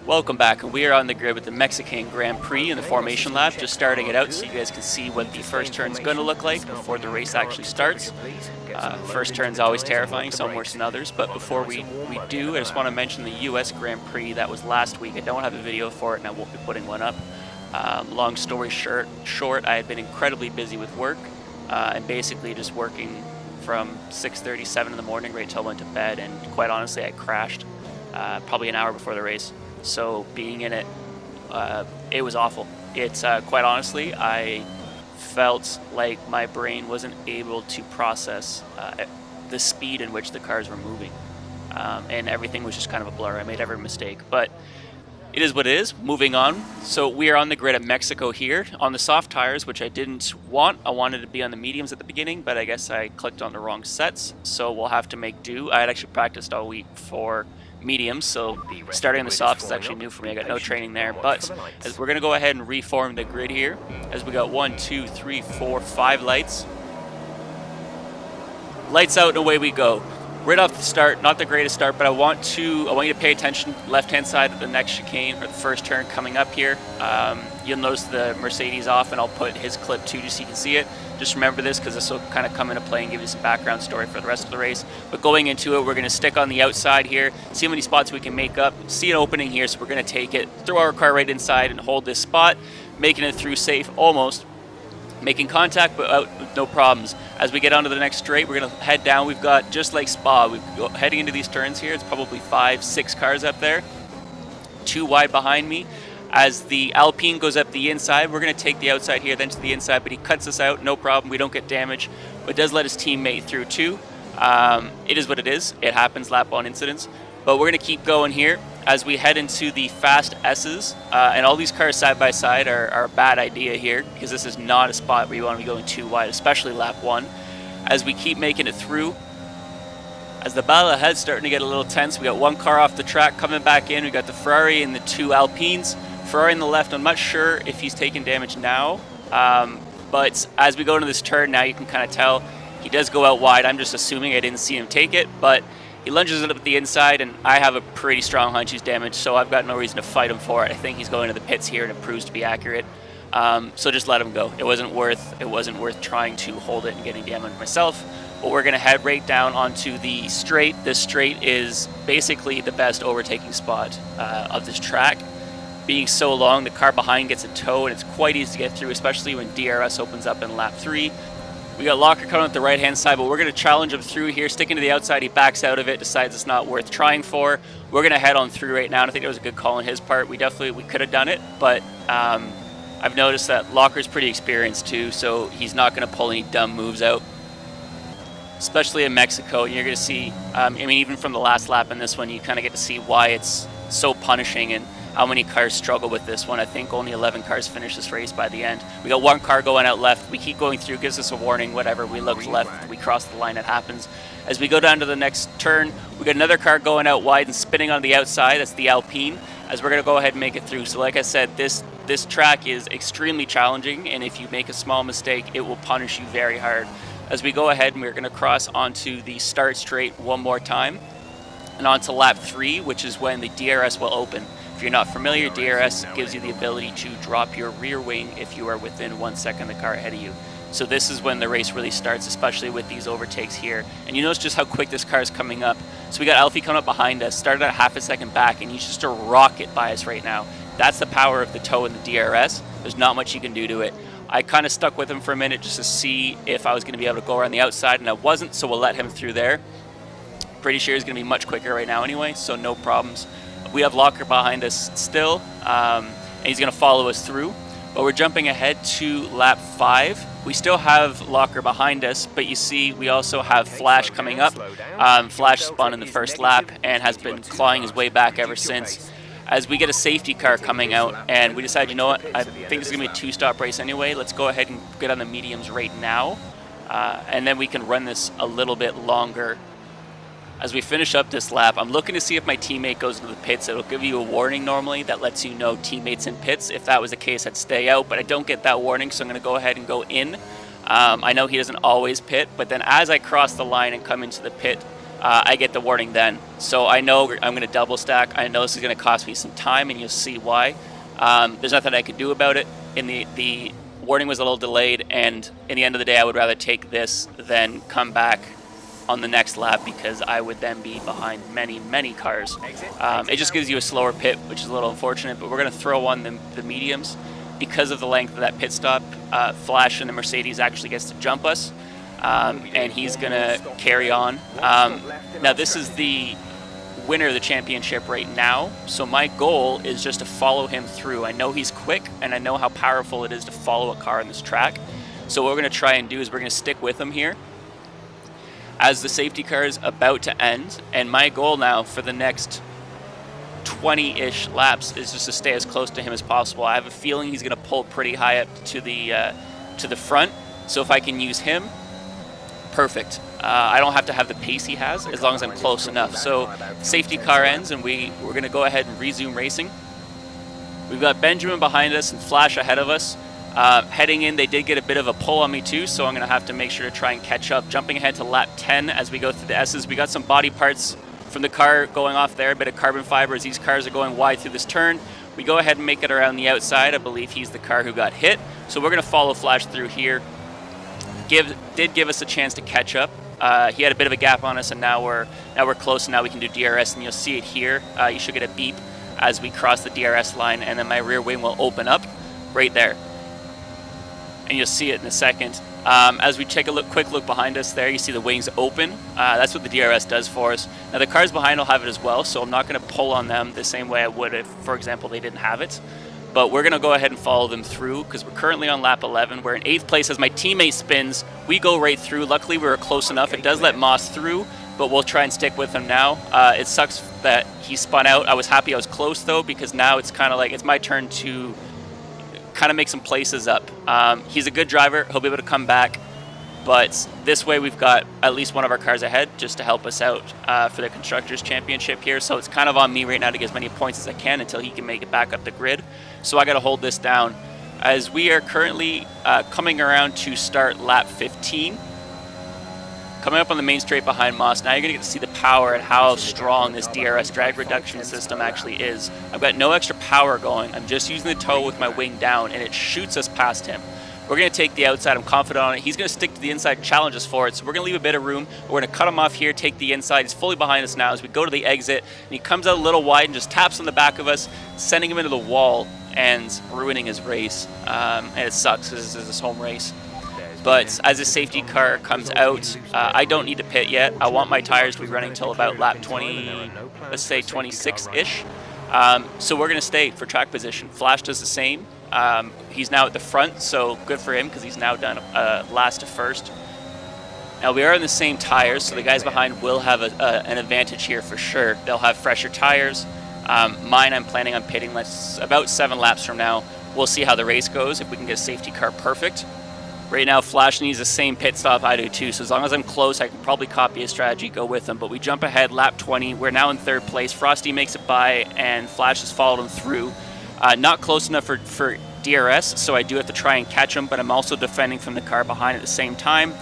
Welcome back, and we are on the grid with the Mexican Grand Prix in the formation lap, just starting it out so you guys can see what the first turn is going to look like before the race actually starts. First turn's always terrifying, some worse than others, but before we do, I just want to mention the US Grand Prix that was last week. I don't have a video for it and I won't be putting one up. Long story short, I had been incredibly busy with work and basically just working from 6:30, 7 in the morning right till I went to bed, and quite honestly I crashed probably an hour before the race. So being in it, it was awful. It's quite honestly, I felt like my brain wasn't able to process the speed in which the cars were moving, and everything was just kind of a blur. I made every mistake, but it is what it is. Moving on. So we are on the grid at Mexico here on the soft tires, which I didn't want. I wanted to be on the mediums at the beginning, but I guess I clicked on the wrong sets, so we'll have to make do. I had actually practiced all week for mediums, so starting on the softs is actually new for me. I got no training there, but as we're going to go ahead and reform the grid here, as we got 1, 2, 3, 4, 5 lights. Lights out and away we go. Right off the start, not the greatest start, but I want you to pay attention. Left-hand side of the next chicane, or the first turn coming up here. You'll notice the Mercedes off, and I'll put his clip too, just so you can see it. Just remember this, because this will kind of come into play and give you some background story for the rest of the race. But going into it, we're going to stick on the outside here, see how many spots we can make up, see an opening here, so we're going to take it, throw our car right inside and hold this spot, making it through safe, almost. Making contact, but out with no problems. As we get onto the next straight, we're going to head down. We've got, just like Spa, we're heading into these turns here. It's probably 5, 6 cars up there. 2 wide behind me. As the Alpine goes up the inside, we're going to take the outside here, then to the inside, but he cuts us out, no problem. We don't get damage, but does let his teammate through too. It is what it is. It happens, lap on incidents. But we're going to keep going here as we head into the fast S's, and all these cars side by side are a bad idea here, because this is not a spot where you want to be going too wide, especially lap 1. As we keep making it through, as the battle ahead's starting to get a little tense, we got 1 car off the track coming back in. We got the Ferrari and the 2 Alpines. Ferrari on the left, I'm not sure if he's taking damage now, but as we go into this turn now, you can kind of tell he does go out wide. I'm just assuming, I didn't see him take it, but he lunges it up at the inside, and I have a pretty strong hunch he's damaged, so I've got no reason to fight him for it. I think he's going to the pits here, and it proves to be accurate. So just let him go. It wasn't worth trying to hold it and getting damaged myself. But we're going to head right down onto the straight. This straight is basically the best overtaking spot of this track. Being so long, the car behind gets a tow, and it's quite easy to get through, especially when DRS opens up in lap 3. We got Locker coming at the right-hand side, but we're going to challenge him through here. Sticking to the outside, he backs out of it, decides it's not worth trying for. We're going to head on through right now, and I think it was a good call on his part. We could have done it, but I've noticed that Locker's pretty experienced too, so he's not going to pull any dumb moves out. Especially in Mexico, you're going to see, I mean, even from the last lap in this one, you kind of get to see why it's so punishing and how many cars struggle with this one. I think only 11 cars finish this race by the end. We got 1 car going out left. We keep going through, gives us a warning, whatever. We look left, we cross the line, it happens. As we go down to the next turn, we got another car going out wide and spinning on the outside. That's the Alpine, as we're going to go ahead and make it through. So like I said, this track is extremely challenging, and if you make a small mistake, it will punish you very hard. As we go ahead, and we're going to cross onto the start straight one more time, and onto lap 3, which is when the DRS will open. If you're not familiar, DRS gives you the ability to drop your rear wing if you are within 1 second of the car ahead of you. So this is when the race really starts, especially with these overtakes here. And you notice just how quick this car is coming up. So we got Alfie coming up behind us, started at half a second back, and he's just a rocket by us right now. That's the power of the toe and the DRS. There's not much you can do to it. I kind of stuck with him for a minute just to see if I was going to be able to go around the outside, and I wasn't, so we'll let him through there. Pretty sure he's going to be much quicker right now anyway, so no problems. We have Locker behind us still, and he's going to follow us through. But we're jumping ahead to lap 5. We still have Locker behind us, but you see we also have Flash coming up. Flash spun in the first lap and has been clawing his way back ever since. As we get a safety car coming out, and we decide, you know what, I think this is going to be a 2-stop race anyway. Let's go ahead and get on the mediums right now, and then we can run this a little bit longer. As we finish up this lap, I'm looking to see if my teammate goes into the pits. It'll give you a warning normally that lets you know teammates in pits. If that was the case, I'd stay out, but I don't get that warning, so I'm going to go ahead and go in. I know he doesn't always pit, but then as I cross the line and come into the pit I get the warning then. So I know I'm going to double stack. I know this is going to cost me some time, and you'll see why. There's nothing I can do about it. In the warning was a little delayed, and in the end of the day, I would rather take this than come back on the next lap, because I would then be behind many cars. It just gives you a slower pit, which is a little unfortunate, but we're going to throw on the mediums. Because of the length of that pit stop, Flash in the Mercedes actually gets to jump us, and he's going to carry on. Now this is the winner of the championship right now, so my goal is just to follow him through. I know he's quick, and I know how powerful it is to follow a car on this track. So what we're going to try and do is we're going to stick with him here as the safety car is about to end, and my goal now for the next 20-ish laps is just to stay as close to him as possible. I have a feeling he's going to pull pretty high up to the front, so if I can use him, perfect. I don't have to have the pace he has as long as I'm close enough. So safety car ends, and we're going to go ahead and resume racing. We've got Benjamin behind us and Flash ahead of us. Heading in, they did get a bit of a pull on me too, so I'm going to have to make sure to try and catch up. Jumping ahead to lap 10 as we go through the S's. We got some body parts from the car going off there, a bit of carbon fiber as these cars are going wide through this turn. We go ahead and make it around the outside. I believe he's the car who got hit, so we're going to follow Flash through here. Did give us a chance to catch up. He had a bit of a gap on us, and now we're close, and now we can do DRS, and you'll see it here. You should get a beep as we cross the DRS line, and then my rear wing will open up right there. And you'll see it in a second. As we take a quick look behind us there, you see the wings open. That's what the DRS does for us. Now the cars behind will have it as well, so I'm not going to pull on them the same way I would if, for example, they didn't have it. But we're going to go ahead and follow them through because we're currently on lap 11. We're in 8th place as my teammate spins. We go right through. Luckily, we were close enough. It does let Moss through, but we'll try and stick with him now. It sucks that he spun out. I was happy I was close, though, because now it's kind of like it's my turn to kind of make some places up. He's a good driver. He'll be able to come back. But this way we've got at least one of our cars ahead just to help us out for the Constructors' Championship here. So it's kind of on me right now to get as many points as I can until he can make it back up the grid. So I got to hold this down. As we are currently coming around to start lap 15. Coming up on the main straight behind Moss, now you're going to get to see the power and how strong this DRS drag reduction system actually is. I've got no extra power going. I'm just using the toe with my wing down, and it shoots us past him. We're going to take the outside. I'm confident on it. He's going to stick to the inside, challenge us for it. So we're going to leave a bit of room. We're going to cut him off here, take the inside. He's fully behind us now as we go to the exit. And he comes out a little wide and just taps on the back of us, sending him into the wall and ruining his race. And it sucks because this is his home race. But as a safety car comes out, I don't need to pit yet. I want my tires to be running until about lap 20, let's say 26-ish. So we're going to stay for track position. Flash does the same. He's now at the front, so good for him because he's now done last to first. Now we are in the same tires, so the guys behind will have an advantage here for sure. They'll have fresher tires. Mine, I'm planning on pitting about 7 laps from now. We'll see how the race goes, if we can get a safety car perfect. Right now, Flash needs the same pit stop I do too, so as long as I'm close, I can probably copy his strategy, go with him. But we jump ahead, lap 20. We're now in 3rd place. Frosty makes it by, and Flash has followed him through. Not close enough for DRS, so I do have to try and catch him, but I'm also defending from the car behind at the same time.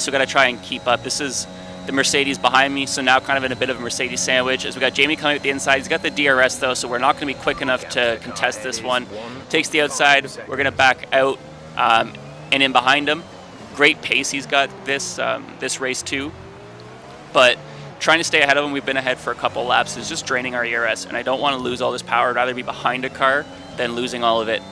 So got to try and keep up. This is the Mercedes behind me, so now kind of in a bit of a Mercedes sandwich. As we got Jamie coming out the inside. He's got the DRS though, so we're not going to be quick enough to contest this one. Takes the outside. We're going to back out and in behind him. Great pace he's got this race too, but trying to stay ahead of him. We've been ahead for a couple laps. Is just draining our ERS, and I don't want to lose all this power. I'd rather be behind a car than losing all of it.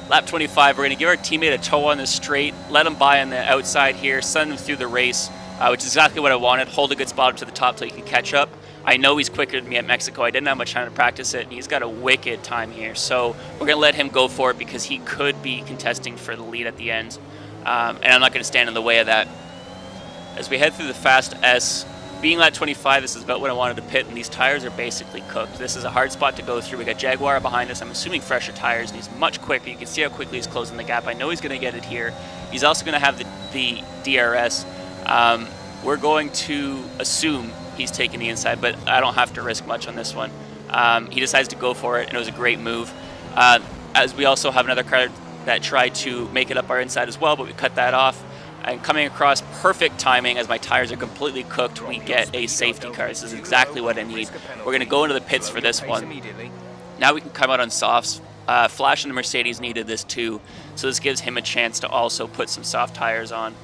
Lap 25, we're going to give our teammate a toe on the straight, let him by on the outside here, send him through the race, which is exactly what I wanted. Hold a good spot up to the top so he can catch up. I know he's quicker than me at Mexico. I didn't have much time to practice it, and he's got a wicked time here. So we're going to let him go for it because he could be contesting for the lead at the end. And I'm not going to stand in the way of that. As we head through the Fast S, being lap 25, this is about what I wanted to pit, and these tires are basically cooked. This is a hard spot to go through. We got Jaguar behind us. I'm assuming fresher tires, and he's much quicker. You can see how quickly he's closing the gap. I know he's going to get it here. He's also going to have the DRS. We're going to assume he's taking the inside, but I don't have to risk much on this one. He decides to go for it, and it was a great move. As we also have another car that tried to make it up our inside as well, but we cut that off. And coming across perfect timing as my tires are completely cooked, we get a safety car. This is exactly what I need. We're going to go into the pits for this one. Now we can come out on softs. Flash and the Mercedes needed this too, so this gives him a chance to also put some soft tires on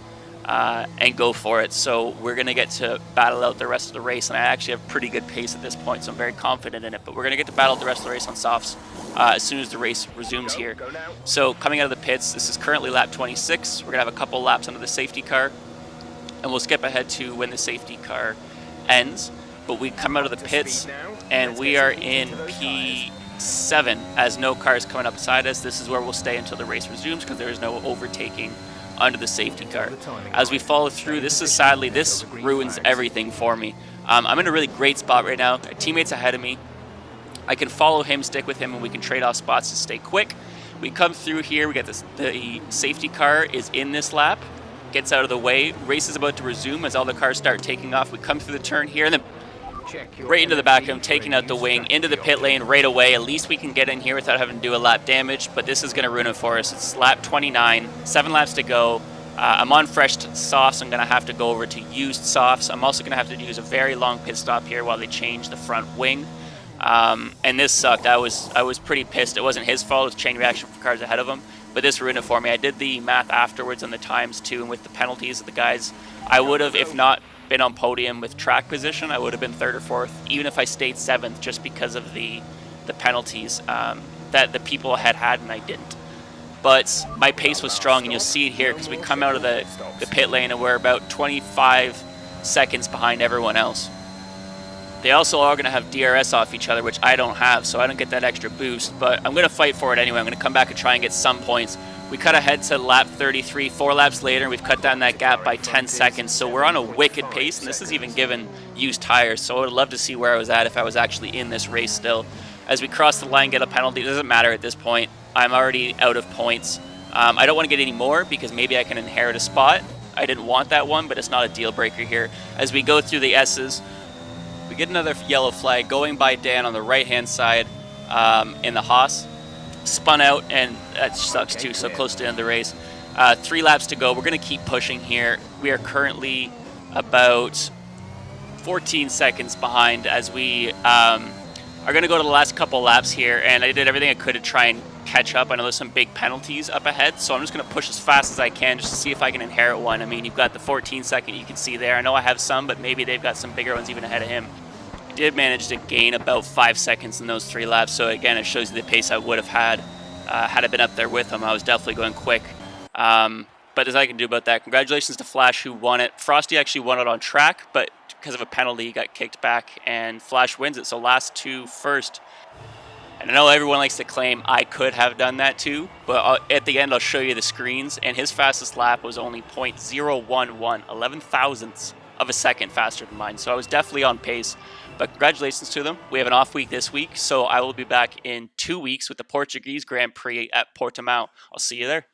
and go for it. So we're going to get to battle out the rest of the race, and I actually have pretty good pace at this point, so I'm very confident in it. But we're going to get to battle the rest of the race on softs as soon as the race resumes here. So coming out of the pits, this is currently lap 26. We're going to have a couple laps under the safety car, and we'll skip ahead to when the safety car ends. But we come out of the pits, and we are in P7 as no cars coming up beside us. This is where we'll stay until the race resumes because there is no overtaking under the safety car. As we follow through, this ruins everything for me. I'm in a really great spot right now. My teammate's ahead of me. I can follow him, stick with him, and we can trade off spots to stay quick. We come through here, we get this, the safety car is in this lap, gets out of the way. Race is about to resume as all the cars start taking off. We come through the turn here, and then right into the back of him, taking out the wing, into the pit lane right away. At least we can get in here without having to do a lap damage, but this is going to ruin it for us. It's lap 29, 7 laps to go. I'm on fresh softs. I'm going to have to go over to used softs. I'm also going to have to use a very long pit stop here while they change the front wing. And this sucked. I was pretty pissed. It wasn't his fault. It was chain reaction from cars ahead of him, but this ruined it for me. I did the math afterwards on the times too, and with the penalties of the guys, I would have, if not been on podium with track position, I would have been 3rd or 4th, even if I stayed 7th, just because of the penalties that the people had and I didn't. But my pace was strong, and you'll see it here because we come out of the pit lane and we're about 25 seconds behind everyone else. They also are going to have DRS off each other, which I don't have, so I don't get that extra boost, but I'm going to fight for it anyway. I'm going to come back and try and get some points. We cut ahead to lap 33, 4 laps later, and we've cut down that gap by 10 seconds, so we're on a wicked pace, and this is even given used tires, so I would love to see where I was at if I was actually in this race still. As we cross the line, get a penalty, it doesn't matter at this point. I'm already out of points. I don't want to get any more because maybe I can inherit a spot. I didn't want that one, but it's not a deal breaker here. As we go through the S's, we get another yellow flag going by Dan on the right-hand side in the Haas. Spun out, and that sucks too, so close to the end of the race. 3 laps to go. We're going to keep pushing here. We are currently about 14 seconds behind as we are going to go to the last couple laps here, and I did everything I could to try and catch up. I know there's some big penalties up ahead, so I'm just going to push as fast as I can just to see if I can inherit one. I mean, you've got the 14-second you can see there. I know I have some, but maybe they've got some bigger ones even ahead of him. Did manage to gain about 5 seconds in those 3 laps, so again, it shows you the pace I would have had had I been up there with him. I was definitely going quick, but there's nothing I can do about that. Congratulations to Flash, who won it. Frosty actually won it on track, but because of a penalty, he got kicked back, and Flash wins it, so last 2 first. And I know everyone likes to claim I could have done that too, but at the end I'll show you the screens, and his fastest lap was only 0.011, 11 thousandths of a second faster than mine, so I was definitely on pace. But congratulations to them. We have an off week this week, so I will be back in 2 weeks with the Portuguese Grand Prix at Portimao. I'll see you there.